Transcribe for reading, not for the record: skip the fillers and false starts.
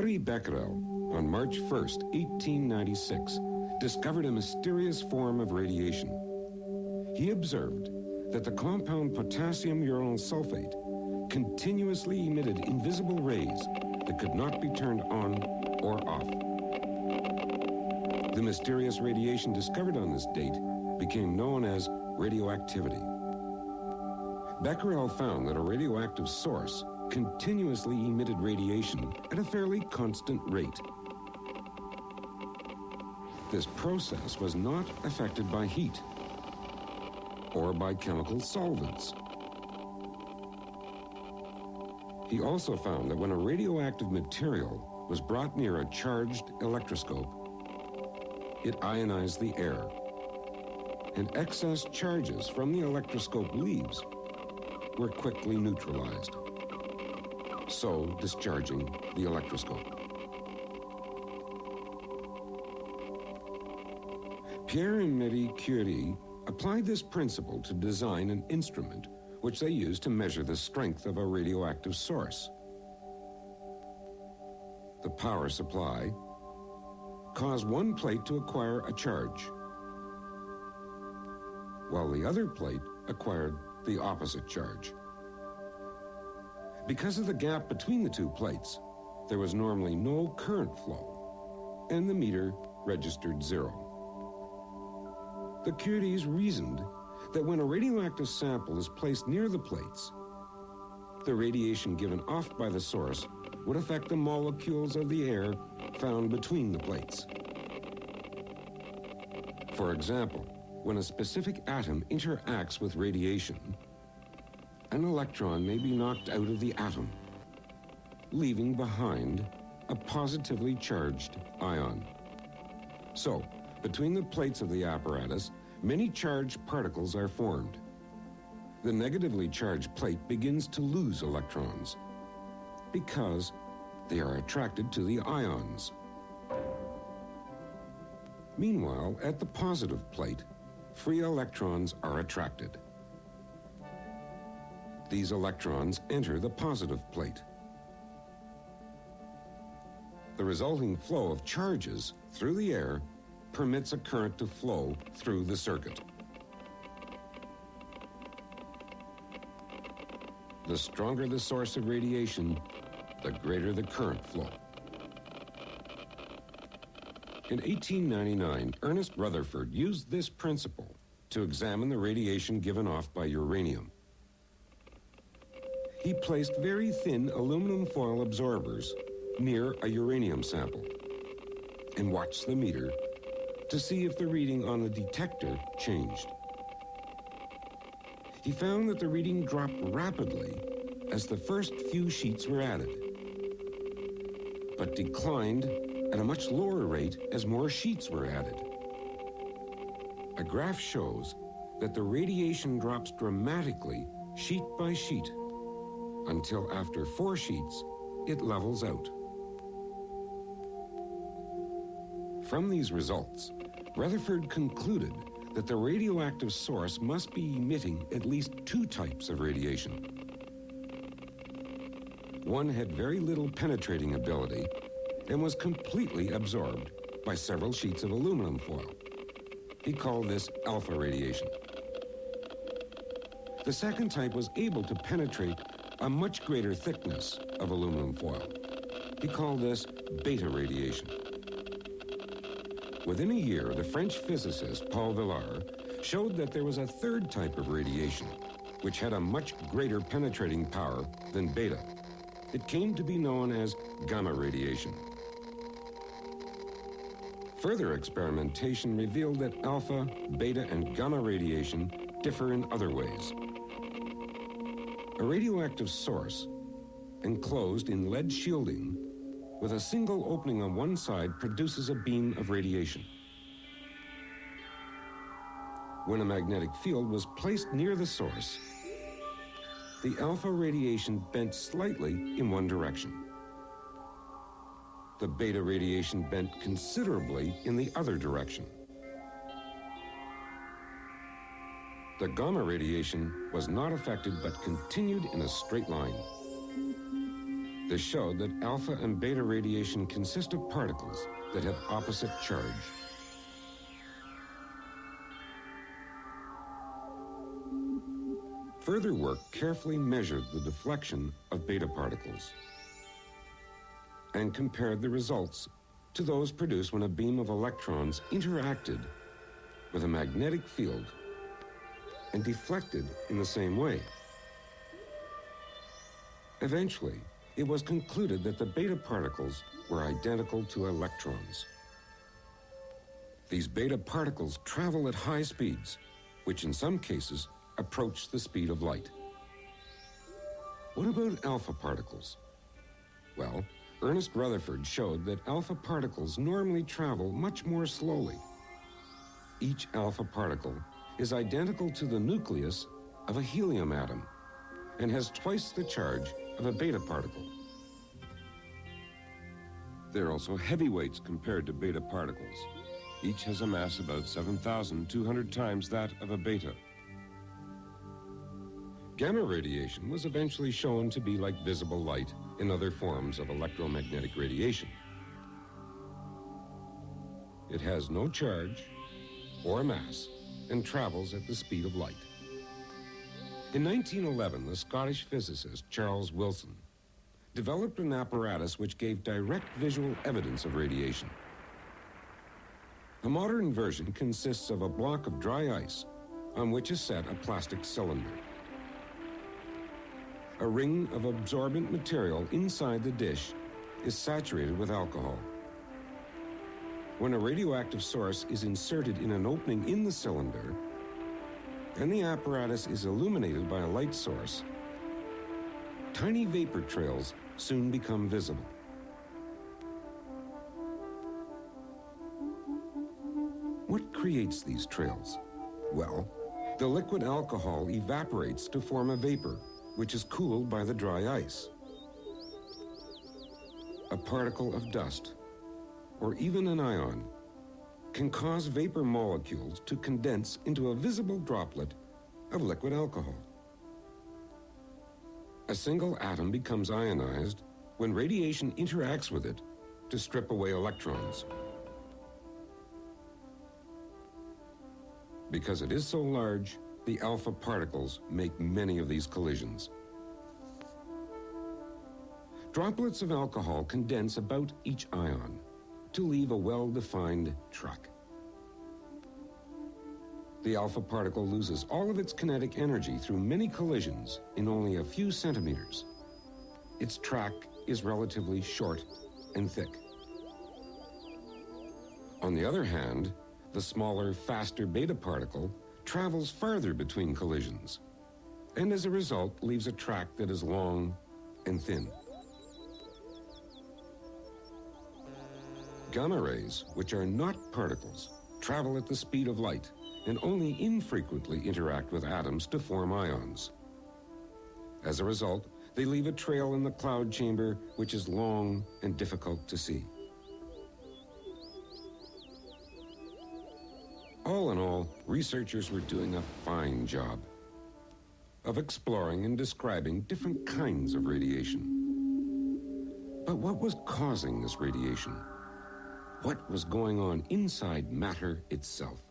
Becquerel, on March 1st, 1896, discovered a mysterious form of radiation. He observed that the compound potassium uranyl sulfate continuously emitted invisible rays that could not be turned on or off. The mysterious radiation discovered on this date became known as radioactivity. Becquerel found that a radioactive source continuously emitted radiation at a fairly constant rate. This process was not affected by heat or by chemical solvents. He also found that when a radioactive material was brought near a charged electroscope, it ionized the air, and excess charges from the electroscope leaves were quickly neutralized, so discharging the electroscope. Pierre and Marie Curie applied this principle to design an instrument which they used to measure the strength of a radioactive source. The power supply caused one plate to acquire a charge, while the other plate acquired the opposite charge. Because of the gap between the two plates, there was normally no current flow, and the meter registered 0. The Curies reasoned that when a radioactive sample is placed near the plates, the radiation given off by the source would affect the molecules of the air found between the plates. For example, when a specific atom interacts with radiation, an electron may be knocked out of the atom, leaving behind a positively charged ion. So, between the plates of the apparatus, many charged particles are formed. The negatively charged plate begins to lose electrons because they are attracted to the ions. Meanwhile, at the positive plate, free electrons are attracted. These electrons enter the positive plate. The resulting flow of charges through the air permits a current to flow through the circuit. The stronger the source of radiation, the greater the current flow. In 1899, Ernest Rutherford used this principle to examine the radiation given off by uranium. He placed very thin aluminum foil absorbers near a uranium sample and watched the meter to see if the reading on the detector changed. He found that the reading dropped rapidly as the first few sheets were added, but declined at a much lower rate as more sheets were added. A graph shows that the radiation drops dramatically sheet by sheet until after 4 sheets, it levels out. From these results, Rutherford concluded that the radioactive source must be emitting at least 2 types of radiation. One had very little penetrating ability and was completely absorbed by several sheets of aluminum foil. He called this alpha radiation. The second type was able to penetrate a much greater thickness of aluminum foil. He called this beta radiation. Within a year, the French physicist Paul Villard showed that there was a third type of radiation, which had a much greater penetrating power than beta. It came to be known as gamma radiation. Further experimentation revealed that alpha, beta, and gamma radiation differ in other ways. A radioactive source, enclosed in lead shielding, with a single opening on one side, produces a beam of radiation. When a magnetic field was placed near the source, the alpha radiation bent slightly in one direction. The beta radiation bent considerably in the other direction. The gamma radiation was not affected but continued in a straight line. This showed that alpha and beta radiation consist of particles that have opposite charge. Further work carefully measured the deflection of beta particles and compared the results to those produced when a beam of electrons interacted with a magnetic field and deflected in the same way. Eventually, it was concluded that the beta particles were identical to electrons. These beta particles travel at high speeds, which in some cases approach the speed of light. What about alpha particles? Well, Ernest Rutherford showed that alpha particles normally travel much more slowly. Each alpha particle is identical to the nucleus of a helium atom and has twice the charge of a beta particle. They're also heavyweights compared to beta particles. Each has a mass about 7,200 times that of a beta. Gamma radiation was eventually shown to be like visible light in other forms of electromagnetic radiation. It has no charge or mass and travels at the speed of light. In 1911, the Scottish physicist Charles Wilson developed an apparatus which gave direct visual evidence of radiation. A modern version consists of a block of dry ice on which is set a plastic cylinder. A ring of absorbent material inside the dish is saturated with alcohol. When a radioactive source is inserted in an opening in the cylinder, and the apparatus is illuminated by a light source, tiny vapor trails soon become visible. What creates these trails? Well, the liquid alcohol evaporates to form a vapor, which is cooled by the dry ice. A particle of dust, or even an ion, can cause vapor molecules to condense into a visible droplet of liquid alcohol. A single atom becomes ionized when radiation interacts with it to strip away electrons. Because it is so large, the alpha particles make many of these collisions. Droplets of alcohol condense about each ion to leave a well-defined track. The alpha particle loses all of its kinetic energy through many collisions in only a few centimeters. Its track is relatively short and thick. On the other hand, the smaller, faster beta particle travels farther between collisions, and as a result leaves a track that is long and thin. Gamma rays, which are not particles, travel at the speed of light and only infrequently interact with atoms to form ions. As a result, they leave a trail in the cloud chamber which is long and difficult to see. All in all, researchers were doing a fine job of exploring and describing different kinds of radiation. But what was causing this radiation? What was going on inside matter itself?